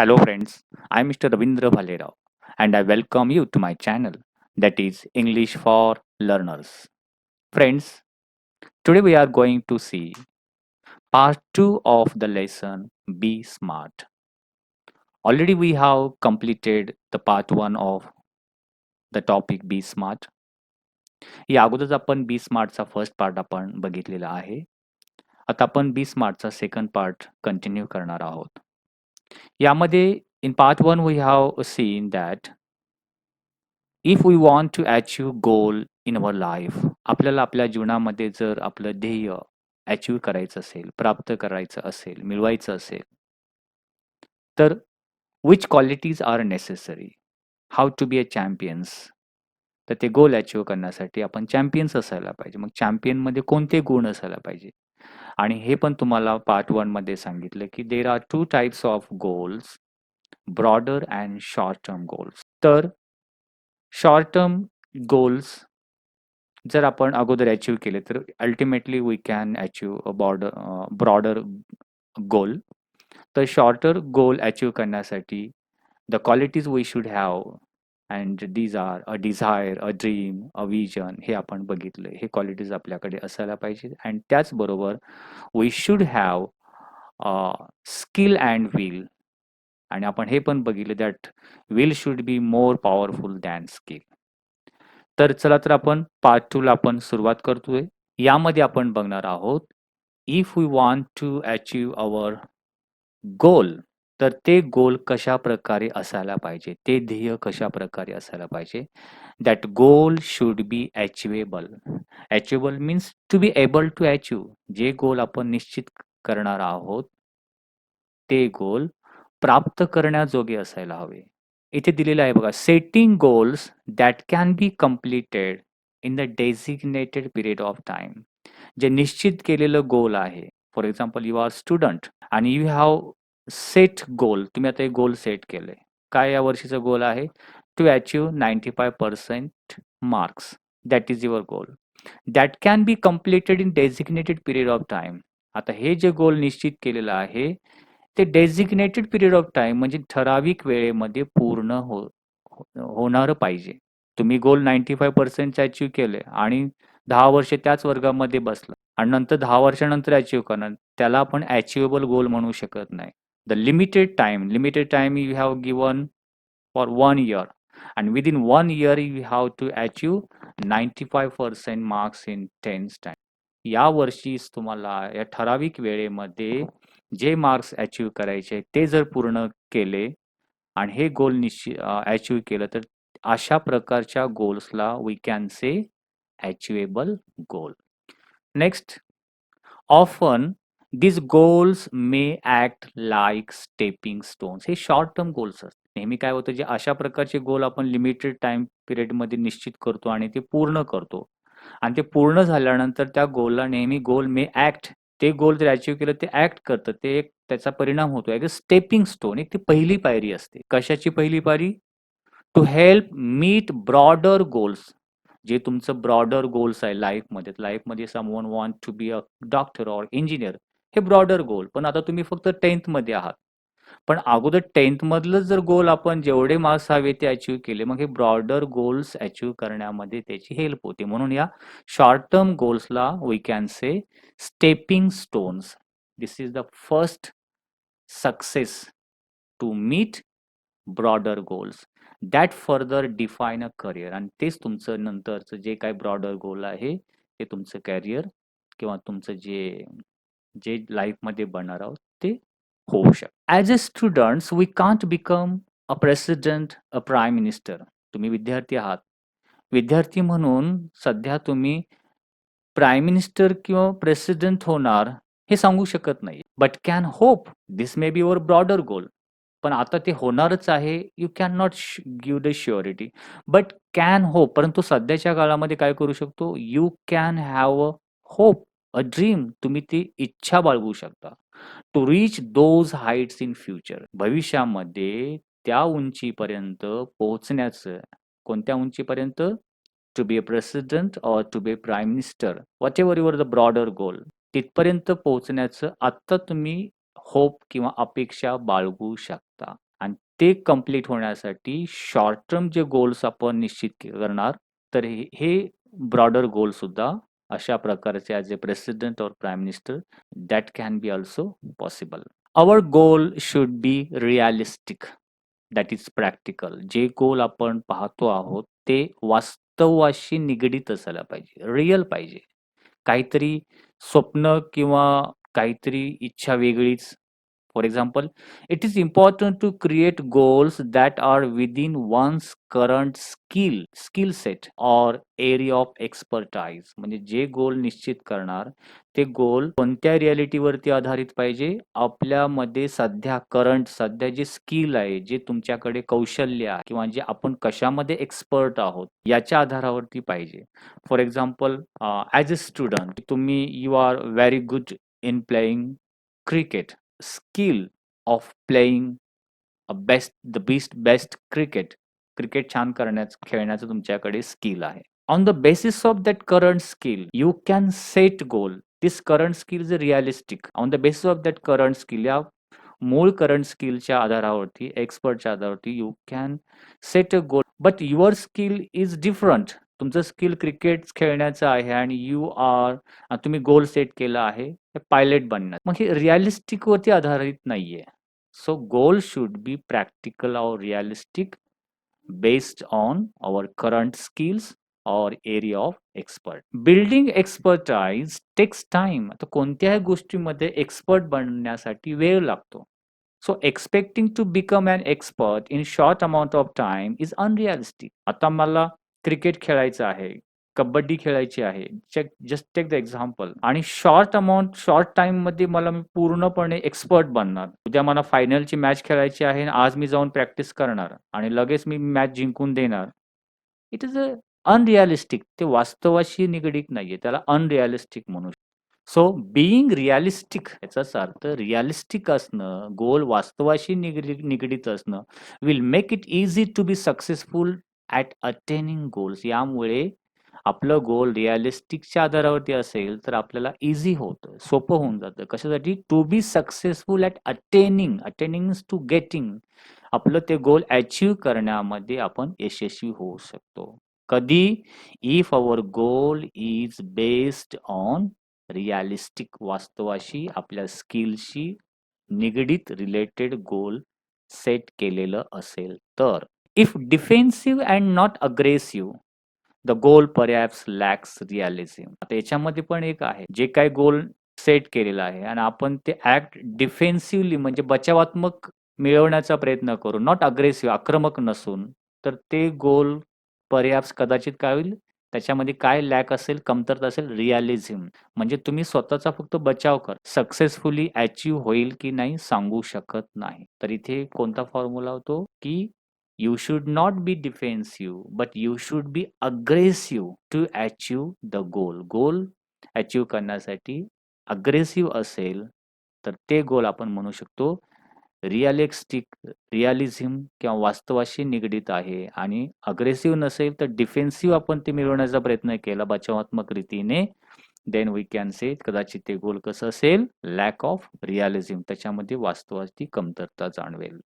Hello, friends. I'm Mr. Ravindra Bhalera, and I welcome you to my channel that is English for Learners. Friends, today we are going to see part 2 of the lesson Be Smart. Already we have completed the part 1 of the topic Be Smart. या अगोदरच आपण बी स्मार्टचा first part आपण बघितलेला आहे. आता आपण बी स्मार्टचा second part continue करणार आहोत. यामध्ये in part 1 we have seen that if we want to achieve goal in our life आपल्याला आपल्या जीवनामध्ये जर आपलं ध्येय अचीव करायचं असेल, प्राप्त करायचं असेल, मिळवायचं असेल, तर which qualities are necessary, how to be a champions. तर ते गोल अचीव करण्यासाठी आपण चॅम्पियन्स असायला पाहिजे. मग चॅम्पियनमध्ये कोणते गुण असायला पाहिजे? आणि हे पण तुम्हाला पार्ट 1 मध्ये सांगितलं की there are 2 types of goals, broader and short term goals. तर शॉर्ट टर्म गोल्स जर आपण अगोदर अचीव्ह केले तर ultimately we can achieve a broader goal. तर शॉर्टर गोल अचीव्ह करण्यासाठी the qualities we should have and these are a desire, a dream, a vision. हे आपण बघितलं. हे क्वालिटीज आपल्याकडे असायला पाहिजे अँड त्याचबरोबर we should have skill and will. आणि आपण हे पण बघितलं that will should be more powerful than skill. तर चला तर आपण पार्ट 2 ला आपण सुरुवात करतोय. यामध्ये आपण बघणार आहोत if we want to achieve our goal, तर ते गोल कशा प्रकारे असायला पाहिजे, ते ध्येय कशा प्रकारे असायला पाहिजे. That goal should be achievable. Achievable means to be able to achieve. जे गोल आपण निश्चित करणार आहोत ते गोल प्राप्त करण्याजोगे असायला हवे. इथे दिलेलं आहे बघा, setting goals that can be completed in the designated period of time. जे निश्चित केलेलं गोल आहे. For example you are student आणि यू हॅव सेट गोल. तुम्ही आता एक गोल सेट केलंय. काय या वर्षीचा गोल आहे? To achieve 95% marks. That is your goal. That can be completed in designated period of time. आता हे जे गोल निश्चित केलेलं आहे ते डेझिग्नेटेड पिरियड ऑफ टाइम म्हणजे ठराविक वेळेमध्ये पूर्ण होणारं पाहिजे. तुम्ही गोल 95% अचीव्ह केले आणि 10 वर्ष त्याच वर्गामध्ये बसला आणि नंतर 10 वर्षानंतर अचीव्ह करणार, त्याला आपण अचिवेबल गोल म्हणू शकत नाही. The limited time you have given for 1 year and within 1 year you have to achieve 95% marks in 10 time. या वर्षीच तुम्हाला या ठराविक वेळेमध्ये जे मार्क्स अचीव्ह करायचे ते जर पूर्ण केले आणि हे गोल अचीव्ह केलं तर अशा प्रकारच्या गोल्सला we can say achievable goal. Next, often these goals may act like stepping stones. हे शॉर्ट टर्म गोल्स असतात. नेहमी काय होतं, जे अशा प्रकारचे गोल आपण लिमिटेड टाइम पिरियडमध्ये निश्चित करतो आणि ते पूर्ण करतो आणि ते पूर्ण झाल्यानंतर त्या गोलला नेहमी गोल मे ऍक्ट, ते गोल जर अचीव्ह केलं ते ऍक्ट करतं, ते एक त्याचा परिणाम होतो. एक स्टेपिंग स्टोन, एक ती पहिली पायरी असते. कशाची पहिली पायरी? To help meet broader goals. जे तुमचं ब्रॉडर गोल्स आहे लाईफमध्ये someone want to be a doctor or engineer, हे ब्रॉडर गोल. पण आता तुम्ही फक्त 10th मध्ये आहात. पण अगोदर 10th मधलं जर गोल आपण जेवढे मार्क्स हवे ते अचीव्ह केले, मग हे ब्रॉडर गोल्स अचीव्ह करण्यामध्ये त्याची हेल्प होते. म्हणून या शॉर्ट टर्म गोल्सला we can say stepping stones. This is the first success to meet broader goals that further define a career. आणि तेच तुमचं नंतरचं जे काही ब्रॉडर गोल आहे ते तुमचं कॅरियर किंवा तुमचं जे जे लाईफमध्ये बनणार आहोत ते होऊ शकतं. As a students we can't become a president, a prime minister. तुम्ही विद्यार्थी आहात. विद्यार्थी म्हणून सध्या तुम्ही प्राईम मिनिस्टर किंवा प्रेसिडेंट होणार हे सांगू शकत नाही. But can hope this may be your broader goal. पण आता ते होणारच आहे. You can not give the surety but can hope. परंतु सध्याच्या काळामध्ये काय करू शकतो? You can have a hope, a dream. तुम्ही ती इच्छा बाळगू शकता to reach those heights in future. भविष्यामध्ये त्या उंचीपर्यंत पोहोचण्याचं. कोणत्या उंचीपर्यंत? To be a president or to be a prime minister, whatever your the broader गोल. तिथपर्यंत पोहोचण्याचं आत्ता तुम्ही होप किंवा अपेक्षा बाळगू शकता. ते कंप्लीट होण्यासाठी शॉर्ट टर्म जे गोल्स आपण निश्चित करणार, तर हे ब्रॉडर गोल सुद्धा अशा प्रकारचे ॲज अ प्रेसिडेंट और prime minister that can be also possible. Our goal should be realistic, that is practical. जे गोल आपण पाहतो आहोत ते वास्तवाशी निगडीत असायला पाहिजे, रिअल पाहिजे. काहीतरी स्वप्न किंवा काहीतरी इच्छा वेगळीच. For example, it is important to create goals that are within one's current skill set or area of expertise. म्हणजे जे गोल निश्चित करणार ते गोल कोणत्या रियालिटीवरती आधारित पाहिजे, आपल्यामध्ये सध्या जे स्किल आहे, जे तुमच्याकडे कौशल्य आहे किंवा जे आपण कशामध्ये एक्सपर्ट आहोत याच्या आधारावरती पाहिजे. For example, as a student तुम्ही you are very good in playing cricket. Skill of playing best cricket. Cricket छान खेळण्याचं तुमच्याकडे स्किल आहे. On the basis of that current skill you can set goal. This current skill is realistic. On the basis of that current skill, या मूळ current स्किलच्या आधारावरती, एक्सपर्टच्या आधारावरती you can set a goal. But your skill is different. तुमचं skill cricket खेळण्याचं आहे आणि तुम्ही गोल सेट केला आहे पायलट बनण्यात. मग हे रिअलिस्टिक वरती आधारित नाहीये. So goal should be practical और realistic based on our current skills और area of expert. Building expertise takes time. आता कोणत्याही गोष्टीमध्ये एक्सपर्ट बनण्यासाठी वेळ लागतो. So expecting to become an expert in short amount of time is unrealistic. आता मला क्रिकेट खेळायचं आहे, कबड्डी खेळायची आहे, जस्ट टेक द एक्झाम्पल, आणि शॉर्ट टाइममध्ये मी पूर्णपणे एक्सपर्ट बनणार. उद्या मला फायनलची मॅच खेळायची आहे, आज मी जाऊन प्रॅक्टिस करणार आणि लगेच मी मॅच जिंकून देणार. It is a unrealistic. ते वास्तवाशी निगडीत नाहीये, त्याला अनरिअलिस्टिक म्हणू. सो बीइंग रिअलिस्टिक याचाच अर्थ रिअलिस्टिक असणं, गोल वास्तवाशी निगडीत असणं will make it easy to be successful at attaining goals. यामुळे आपलं गोल रिअलिस्टिकच्या आधारावरती असेल तर आपल्याला इझी होतं, सोपं होऊन जातं. कशासाठी? To be successful at attaining to getting. आपलं ते गोल अचीव्ह करण्यामध्ये आपण यशस्वी होऊ शकतो. कधी? If our goal is based on realistic, वास्तवाशी, आपल्या स्किलशी निगडीत रिलेटेड गोल सेट केलेलं असेल तर. If defensive and not aggressive, the goal perhaps lacks realism. आता याच्यामध्ये पण एक आहे, जे काही गोल सेट केलेला आहे आणि आपण ते ऍक्ट डिफेन्सिव्हली म्हणजे बचावात्मक मिळवण्याचा प्रयत्न करू, नॉट अग्रेसिव्ह, आक्रमक नसून, तर ते गोल परहॅप्स कदाचित काय होईल, त्याच्यामध्ये काय लॅक असेल, कमतरता असेल, रिअलिझम. म्हणजे तुम्ही स्वतःचा फक्त बचाव कर, सक्सेसफुली अचीव्ह होईल की नाही सांगू शकत नाही. तर इथे कोणता फॉर्म्युला होतो की you should not be defensive, but you should be aggressive to achieve the goal. Goal achieve करण्यासाठी अग्रेसिव्ह असेल तर ते गोल आपण म्हणू शकतो रिअलिझम किंवा वास्तवाशी निगडीत आहे. आणि अग्रेसिव्ह नसेल तर डिफेन्सिव्ह आपण ते मिळवण्याचा प्रयत्न केला बचावात्मक रीतीने, देन वी कॅन से कदाचित ते गोल कसं असेल, लॅक ऑफ रिअलिझम, त्याच्यामध्ये वास्तवाची कमतरता जाणवेल.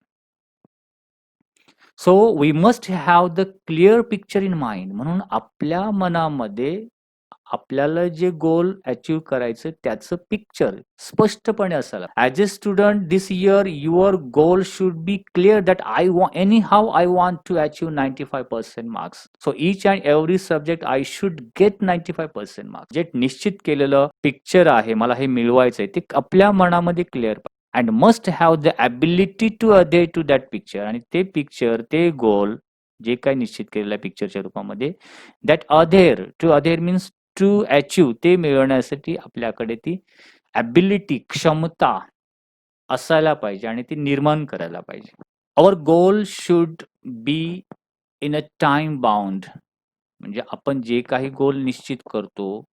So we must have the clear picture in mind. म्हणून आपल्या मनामध्ये आपल्याला जे गोल अचीव्ह करायचं त्याचं पिक्चर स्पष्टपणे असायला. As a student this year your goal should be clear that anyhow I want to achieve 95% marks. So each and every subject I should get 95% marks. जे निश्चित केलेलं पिक्चर आहे, मला हे मिळवायचंय, ते आपल्या मनामध्ये clear and must have the ability to adhere to that picture. आणि ते पिक्चर, ते गोल जे काही निश्चित केलेल्या पिक्चरच्या रूपामध्ये, that other means to achieve, ते मिळवण्यासाठी आपल्याकडे ती ॲबिलिटी, क्षमता असायला पाहिजे आणि ती निर्माण करायला पाहिजे. Our goal should be in a time bound. म्हणजे आपण जे काही गोल निश्चित करतो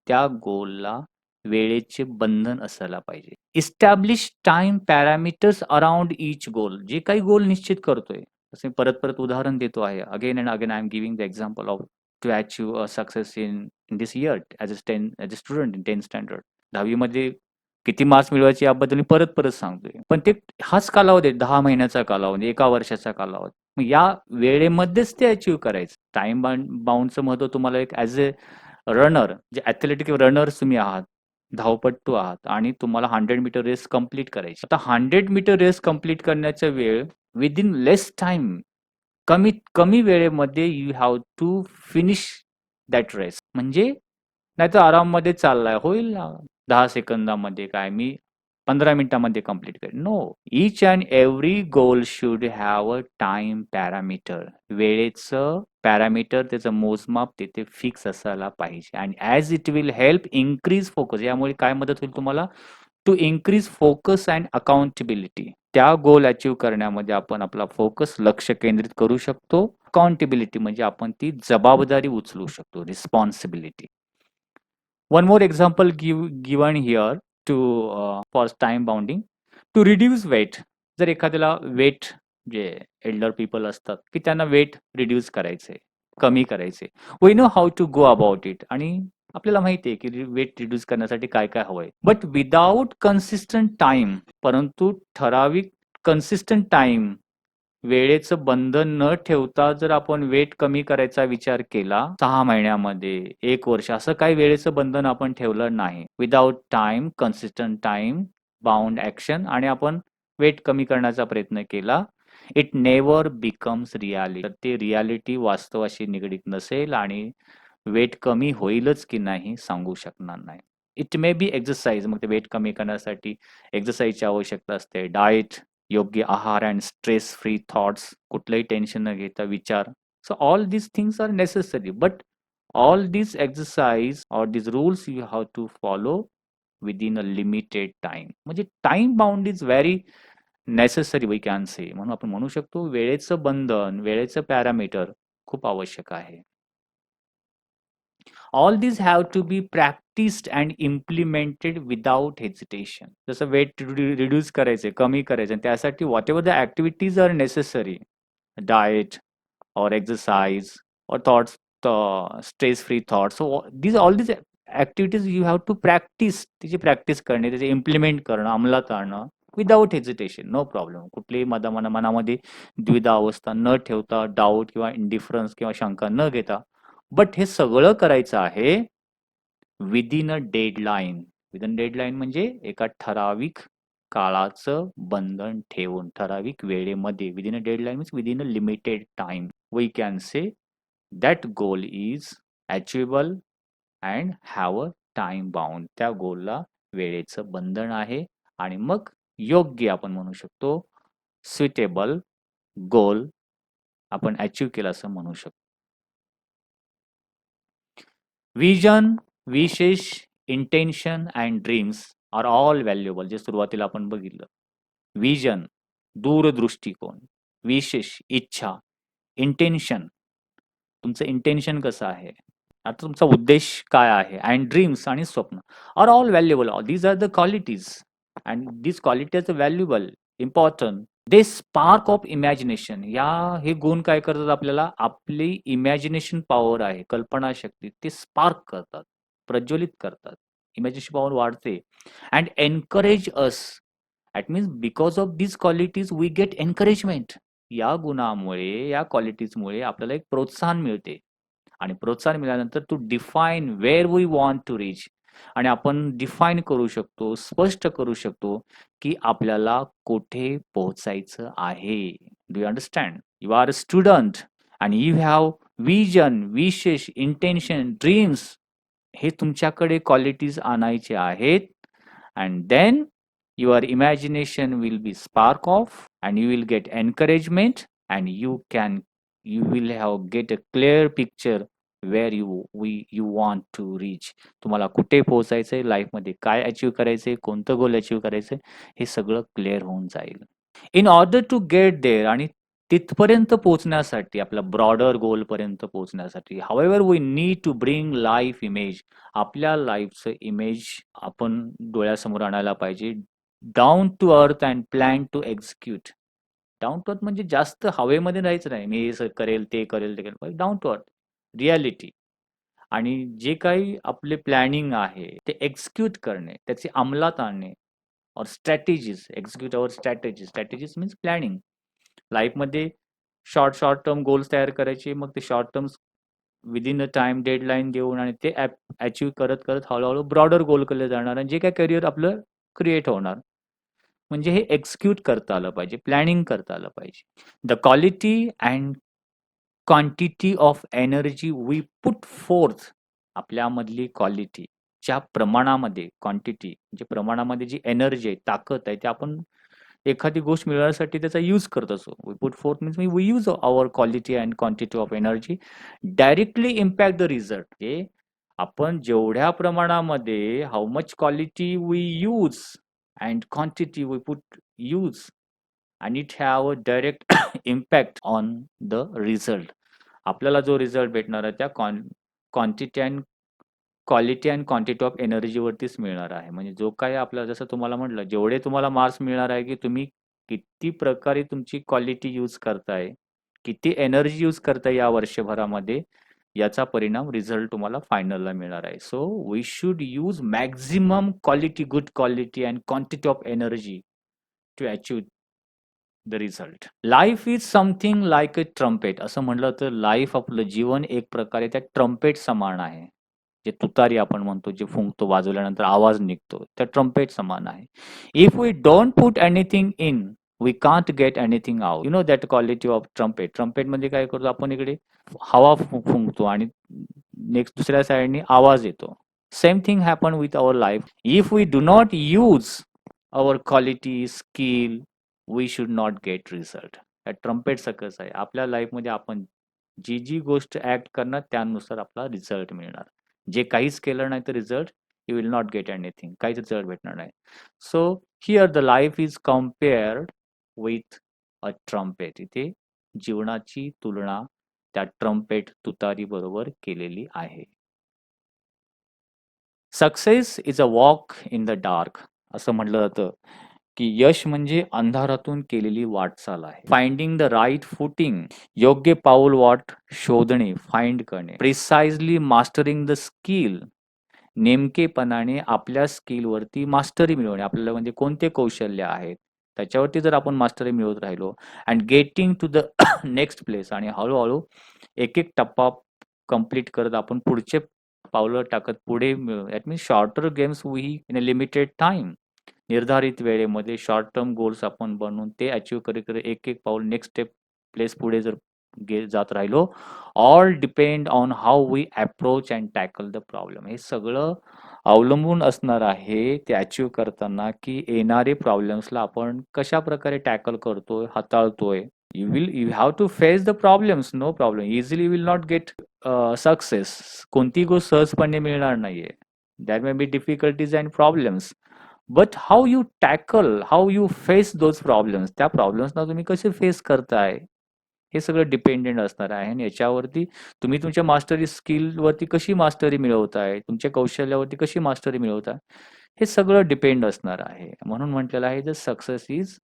त्या गोलला वेळेचे बंधन असायला पाहिजे. इस्टॅब्लिश टाइम पॅरामीटर्स अराउंड इच गोल. जे काही गोल निश्चित करतोय, तसे परत उदाहरण देतो आहे, again and again I am giving the example of to achieve a success in this year as a student in 10th standard. 10वी मध्ये किती मार्क्स मिळवायचे याबद्दल मी परत सांगतोय. पण ते हाच कालावधी आहे 10 महिन्याचा कालावधी, 1 वर्षाचा कालावधी. मग या वेळेमध्येच ते अचीव्ह करायचं. टाईम बाउंडचं महत्त्व तुम्हाला एक ॲज अ रनर, जे ॲथलेटिक रनर्स तुम्ही आहात, धावपटू आहात आणि तुम्हाला 100 मीटर रेस कंप्लीट करायची. आता 100 मीटर रेस कंप्लीट करण्याचा वेळ विदिन लेस टाईम, कमीत कमी वेळेमध्ये you have to finish that race. म्हणजे नाहीतर आराममध्ये चाललाय, होईल ना 10 सेकंदामध्ये काय, मी 15 मिनिटामध्ये कंप्लीट करेन. No. Each and every goal should have a time parameter. वेळेचं पॅरामीटर, त्याचं मोजमाप तिथे फिक्स असायला पाहिजे. आणि as it will help increase focus. यामुळे काय मदत होईल तुम्हाला? To increase focus and accountability. त्या गोल अचीव्ह करण्यामध्ये आपण आपला फोकस, लक्ष केंद्रित करू शकतो. अकाउंटेबिलिटी म्हणजे आपण ती जबाबदारी उचलू शकतो, responsibility. One more example given here to for time bounding. To reduce weight. जर एखाद्याला वेट, जे एल्डर पीपल असतात की त्यांना वेट रिड्यूस करायचंय, कमी करायचंय. We know how to go about it. आणि आपल्याला माहिती आहे की वेट रिड्यूस करण्यासाठी काय काय हवंय. बट विदाउट कन्सिस्टंट टाइम, परंतु ठराविक कन्सिस्टंट टाइम, वेळेचं बंधन न ठेवता जर आपण वेट कमी करायचा विचार केला 6 महिन्यामध्ये, 1 वर्ष, असं काही वेळेचं बंधन आपण ठेवलं नाही. Without time, consistent time, bound action, आणि आपण वेट कमी करण्याचा प्रयत्न केला, इट नेव्हर बिकम्स रियालिटी. तर ते रियालिटी वास्तवाशी निगडीत नसेल आणि वेट कमी होईलच की नाही सांगू शकणार नाही. It may be exercise. मग ते वेट कमी करण्यासाठी एक्सरसाइजची आवश्यकता असते, डाएट, योग्य आहार अँड स्ट्रेस फ्री थॉट्स, कुठलंही टेन्शन न घेता विचार. So all these things are necessary, but all these exercise or these rules you have to follow within a limited time. म्हणजे time bound is very necessary we can say. म्हणून आपण म्हणू शकतो वेळेचं बंधन, वेळेचं पॅरामीटर खूप आवश्यक आहे. All these have to be practiced and implemented without hesitation. जसं वेट रिड्यूस करायचे, कमी करायचे, त्यासाठी whatever the activities are necessary, diet or exercise or thoughts, stress free thoughts. So these all these activities you have to practice. त्याची practice करणे, त्याचे implement करणं, अंमलात आणणं विदाउट हेजिटेशन, नो प्रॉब्लेम. कुठलीही मनामध्ये द्विधा अवस्था न ठेवता, डाऊट किंवा इंडिफरन्स किंवा शंका न घेता, बट हे सगळं करायचं आहे within a deadline. Within deadline म्हणजे एका ठराविक काळाचं बंधन ठेवून, ठराविक वेळेमध्ये. Within a deadline means within a limited time. We can say that goal is achievable and have a time bound. त्या गोलला वेळेचं बंधन आहे आणि मग योग्य, आपण म्हणू शकतो सुटेबल गोल आपण अचीव्ह केला असं म्हणू शकतो. Vision, wishes, intention and dreams are all valuable. जे सुरुवातीला आपण बघितलं. विजन, दूरदृष्टिकोन. विशेष, इच्छा. इंटेन्शन, तुमचं इंटेन्शन कसं आहे, आता तुमचा उद्देश काय आहे. अँड ड्रीम्स, आणि स्वप्न, are all valuable. These are the qualities and these qualities are valuable, important. They spark of imagination. हे गुण काय करतात आपल्याला? आपली इमॅजिनेशन पॉवर आहे, कल्पनाशक्ती, ते स्पार्क करतात, प्रज्वलित करतात. इमॅजिनेशन पॉवर वाढते. And encourage us. That means because of these qualities we get encouragement. या गुणामुळे, या क्वालिटीजमुळे आपल्याला एक प्रोत्साहन मिळते. आणि प्रोत्साहन मिळाल्यानंतर to define where we want to reach. आणि आपण डिफाईन करू शकतो, स्पष्ट करू शकतो की आपल्याला कुठे पोहोचायचं आहे. Do you understand? You are a student and you have vision, wishes, intention, dreams. हे तुमच्याकडे क्वालिटीज आणायचे आहेत. And then your imagination will be spark of and you will get encouragement and you will have get a clear picture where you want to reach. तुम्हाला कुठे पोहोचायचंय, लाईफमध्ये काय achieve करायचंय, कोणतं गोल अचीव्ह करायचंय, हे सगळं क्लिअर होऊन जाईल. In order to get there, आणि तिथपर्यंत पोहोचण्यासाठी, आपल्या ब्रॉडर गोल पर्यंत पोहोचण्यासाठी, however we need to bring life image. आपल्या लाईफचं इमेज आपण डोळ्यासमोर आणायला पाहिजे. Down to earth and plan to execute. Down to earth म्हणजे जास्त हवेमध्ये राहायचं नाही, मी हे करेल, ते करेल, ते करेल. Down to earth, reality. आणि जे काही आपले प्लॅनिंग आहे ते एक्झिक्यूट करणे, त्याची अंमलात आणणे और strategies, execute our strategies means planning. लाईफमध्ये शॉर्ट टर्म गोल्स तयार करायचे, मग ते short term within a time deadline देऊन आणि ते अचीव्ह करत करत हळूहळू ब्रॉडर गोलकडे जाणार आणि जे काही करिअर आपलं क्रिएट होणार. म्हणजे हे एक्झिक्यूट करता आलं पाहिजे, प्लॅनिंग करता आलं पाहिजे. The quality and quantity of energy we put forth, आपल्यामधली क्वालिटी, ज्या प्रमाणामध्ये क्वांटिटी म्हणजे प्रमाणामध्ये जी एनर्जी आहे, ताकद आहे, ते आपण एखादी गोष्ट मिळवण्यासाठी त्याचा यूज करत असो. We put forth means we use our quality and quantity of energy directly impact the result. म्हणजे आपण जेवढ्या प्रमाणामध्ये how much quality we use and quantity we put use आणि it have a direct impact on the result. आपल्याला जो result भेटणार आहे त्या quantity and quality and quantity of एनर्जीवरतीच मिळणार आहे. म्हणजे जो काही आपल्याला, जसं तुम्हाला म्हटलं, जेवढे तुम्हाला मार्क्स मिळणार आहे की तुम्ही किती प्रकारे तुमची क्वालिटी यूज करताय, किती एनर्जी यूज करताय या वर्षभरामध्ये, याचा परिणाम रिझल्ट तुम्हाला फायनलला मिळणार आहे. So we should use maximum quality, good quality and quantity of energy to achieve the result. Life is something like a trumpet. असं म्हटलं तर लाईफ, आपलं जीवन एक प्रकारे त्या ट्रम्पेट समान आहे. जे तुतारी आपण म्हणतो, जे फुंकतो, वाजवल्यानंतर आवाज निघतो, त्या ट्रम्पेट समान आहे. If we don't put anything in, we can't get anything out. You know that quality of trumpet. Trumpet म्हणजे काय करतो आपण, इकडे हवा फुंकतो आणि नेक्स्ट दुसऱ्या साईडने आवाज येतो. Same thing happen with our life. If we do not use our quality, skill, we should not get result. Trumpet सकस आहे. आपल्या लाईफमध्ये आपण जी जी गोष्ट ऍक्ट करणार त्यानुसार आपला रिझल्ट मिळणार. जे काहीच केलं नाही तर result, you will not gate anything. काहीच रिझल्ट भेटणार नाही. So here the life is compared with a trumpet. इथे जीवनाची तुलना त्या ट्रम्पेट, तुतारी बरोबर केलेली आहे. Success is a walk in the dark. असं म्हटलं जातं की यश म्हणजे अंधारातून केलेली वाटचाल आहे. फाइंडिंग द राईट फुटिंग, योग्य पाऊल वाट शोधणे, फाइंड करणे. प्रिसाइजली मास्टरिंग द स्किल, नेमकेपणाने आपल्या स्किलवरती मास्टरी मिळवणे. आपल्याला म्हणजे कोणते कौशल्य आहेत त्याच्यावरती जर आपण मास्टरी मिळवत राहिलो, and getting to the next place, आणि हळूहळू एक एक टप्पा कंप्लीट करत आपण पुढचे पावलं टाकत पुढे, that means shorter games we in a limited time. निर्धारित वेळेमध्ये शॉर्ट टर्म गोल्स आपण बनवून ते अचीव्ह करे एक एक पाऊल नेक्स्ट स्टेप प्लेस पुढे जर जात राहिलो. All depend on how we approach and tackle the problem. हे सगळं अवलंबून असणार आहे ते अचीव्ह करताना की येणारे प्रॉब्लेम्सला आपण कशा प्रकारे टॅकल करतोय, हाताळतोय. You have to face the problems, no problem. Easily will not get success. कोणती गोष्ट सहजपणे मिळणार नाहीये. That may be difficulties and problems, but how you tackle, how you face those problems, त्या प्रॉब्लेम्सना तुम्ही कसे फेस करताय, हे सगळं डिपेंडेंट असणार आहे. आणि याच्यावरती तुम्ही तुमच्या मास्टरी स्किलवरती कशी मास्टरी मिळवताय, तुमच्या कौशल्यावरती कशी मास्टरी मिळवताय, हे सगळं डिपेंड असणार आहे. म्हणून म्हटलेलं आहे the success is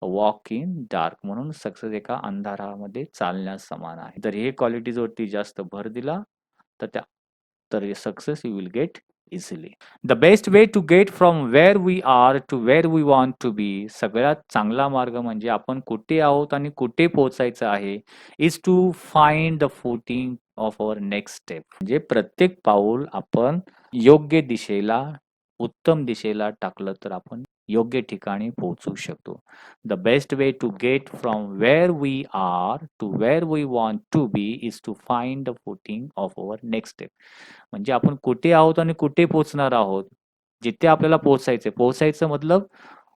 walk in dark. म्हणून सक्सेस एका अंधारामध्ये चालण्यास समान आहे. तर हे क्वालिटीजवरती जास्त भर दिला तर तर success you will get easily. The best way to get from where we are to where we want to be. सगळ्यात चांगला मार्ग म्हणजे आपण कुठे आहोत आणि कुठे पोहोचायचं आहे, is to find the footing of our next step. म्हणजे प्रत्येक पाऊल आपण योग्य दिशेला, उत्तम दिशेला टाकलं तर आपण योग्य ठिकाणी पोहोचू शकतो. The best way to get from where we are to where we want to be is to find the footing of our next step. म्हणजे आपण कुठे आहोत आणि कुठे पोहोचणार आहोत, जिथे आपल्याला पोहोचायचं मतलब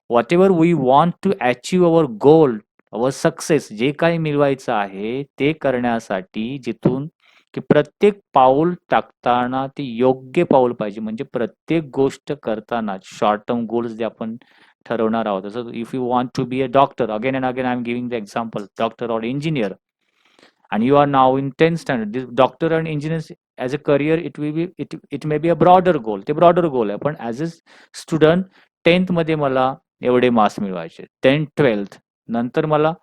whatever we want to achieve our goal, our success, जे काही मिळवायचं आहे ते करण्यासाठी जिथून की प्रत्येक पाऊल टाकताना ते योग्य पाऊल पाहिजे. म्हणजे प्रत्येक गोष्ट करताना शॉर्ट टर्म गोल्स जे आपण ठरवणार आहोत, जसं if you want to be a doctor, again and again I am giving the example, doctor or engineer, and you are now in 10th standard. This doctor and engineers as a career, it may be a broader goal. ते broader goal आहे. पण as a student 10th मध्ये मला एवढे marks मिळवायचे, 10th 12th नंतर मला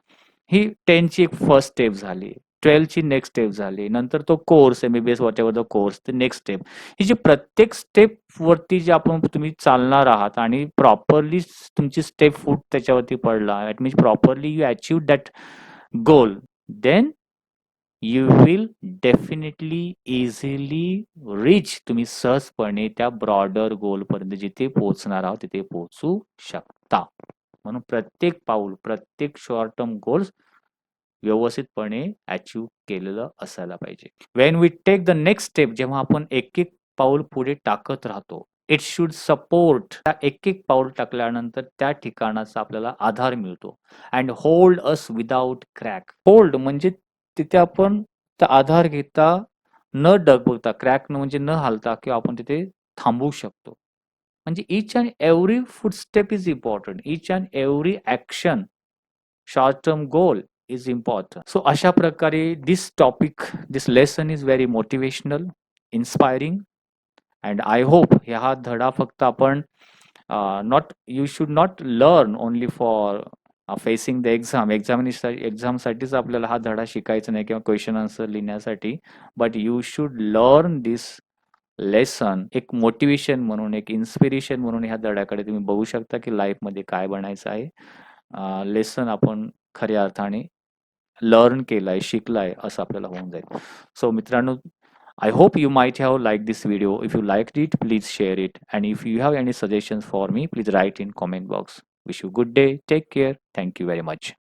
ही 10th ची एक फर्स्ट स्टेप झाली. 12ची नेक्स्ट स्टेप झाली. नंतर तो course MBBS whatever the course, the next step. ही जी प्रत्येक स्टेपवरती जे तुम्ही चालणार आहात आणि प्रॉपरली तुमची स्टेप फूट त्याच्यावरती पडला, that means properly you achieve that goal, then you will definitely easily reach, तुम्ही सहजपणे त्या ब्रॉडर गोलपर्यंत जिथे पोहोचणार आहोत तिथे पोहोचू शकता. म्हणून प्रत्येक पाऊल, प्रत्येक शॉर्ट टर्म गोल्स व्यवस्थितपणे अचीव्ह केलेलं असायला पाहिजे. When we take the next step, जेव्हा आपण एक-एक पाऊल पुढे टाकत राहतो, इट शुड सपोर्ट. त्या एक-एक पाऊल टाकल्यानंतर त्या ठिकाणाचा आपल्याला आधार मिळतो and hold us without crack. Hold म्हणजे तिथे आपण आधार घेता, न डगमगता, क्रॅक म्हणजे न हालता किंवा आपण तिथे थांबवू शकतो. म्हणजे each and every footstep is important. Each and every action, short term goal is important. So अशा प्रकारे this topic, this lesson is very motivational, inspiring, and I hope हा धडा फक्त आपण not, you should not learn only for facing the exam साठीच आपल्याला हा धडा शिकायचा नाही किंवा क्वेश्चन आन्सर लिहिण्यासाठी, but you should learn this lesson एक मोटिवेशन म्हणून, एक इन्स्पिरेशन म्हणून ह्या धड्याकडे तुम्ही बघू शकता की लाईफमध्ये काय बनायचं आहे. लेसन आपण खऱ्या अर्थाने लर्न केलाय, शिकलाय असं आपल्याला होऊन जाईल. सो मित्रांनो, I hope you might have liked this video. If you liked it, please share it. And if you have any suggestions for me, please write in comment box. Wish you good day. Take care. Thank you very much.